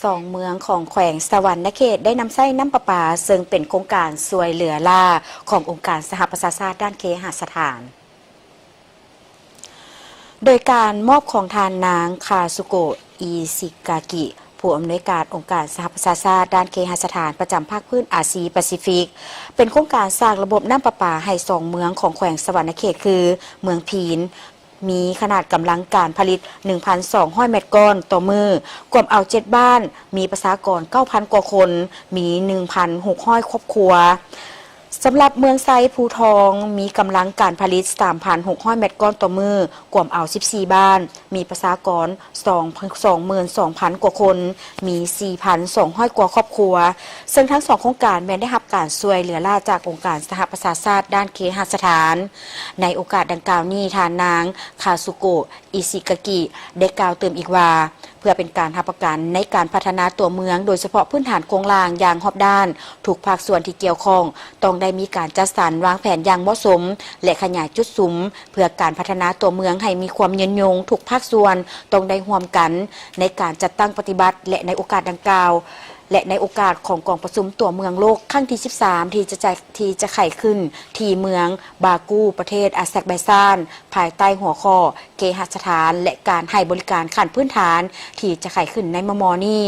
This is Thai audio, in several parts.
สองเมืองของแขวงสะหวรรณเขตได้นำไส้น้ำประปาซึ่งเป็นโครงการช่วยเหลือล่าขององค์การสหประชาชาติด้านเคหสถาน โดยการมอบของทานนางคาซุโกะอิซิกากิผู้อำนวยการองค์การสหประชาชาติด้านเคหสถานประจำภาคพื้นอาซีแปซิฟิกเป็นโครงการสร้างระบบน้ำประปาให้สองเมืองของแขวงสะหวรรณเขตคือเมืองพีนมีขนาดกำลังการผลิต 1,200 เมตรก้อนต่อมือกวมเอา7บ้านมีประชากร 9,000 กว่าคนมี 1,600 ครอบครัวสำหรับเมืองไซภูทองมีกำลังการผลิต 3,600 เมตรก้อนต่อมือกวมเอา14บ้านมีประชากร 22,000 กว่าคนมี 4,200 กว่าครอบครัวซึ่งทั้งสองโครงการแม้ได้รับการช่วยเหลือล่าจากองค์การสหประชาชาติด้านเคหสถานในโอกาสดังกล่าวนี้ทานนางคาซุโกะอิซิกากิได้กล่าวเติมอีกว่าเพื่อเป็นการรับประกันในการพัฒนาตัวเมืองโดยเฉพาะพื้นฐานโครงล่างอย่างรอบด้านถูกภาคส่วนที่เกี่ยวข้องต้องได้มีการจัดสรรวางแผนอย่างเหมาะสมและขยายจุดซุ้มเพื่อการพัฒนาตัวเมืองให้มีความยืนยงทุกภาคส่วนต้องได้ร่วมกันในการจัดตั้งปฏิบัติและในโอกาสดังกล่าวและในโอกาสของกองประชุมตัวเมืองโลกครั้งที่ 13 ที่จะไขขึ้นที่เมืองบากูประเทศอาเซอร์ไบจานภายใต้หัวข้อเคหสถานและการให้บริการขั้นพื้นฐานที่จะไขขึ้นในมม.นี้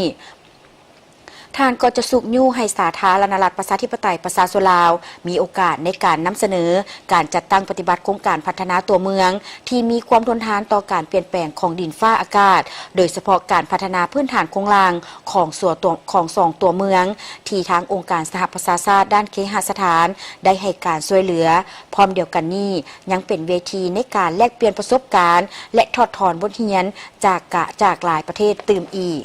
ท่านก็จะสุกยู่ให้สาธารณรัฐประชาธิปไตยประชาชนลาวมีโอกาสในการนำเสนอการจัดตั้งปฏิบัติโครงการพัฒนาตัวเมืองที่มีความทนทานต่อการเปลี่ยนแปลงของดินฟ้าอากาศโดยเฉพาะการพัฒนาพื้นฐานโครงล่างของสองตัวเมืองที่ทางองค์การสหประชาชาติด้านเคหสถานได้ให้การช่วยเหลือพร้อมเดียวกันนี้ยังเป็นเวทีในการแลกเปลี่ยนประสบการณ์และถอดถอนบทเรียนจากหลายประเทศตื่มอีก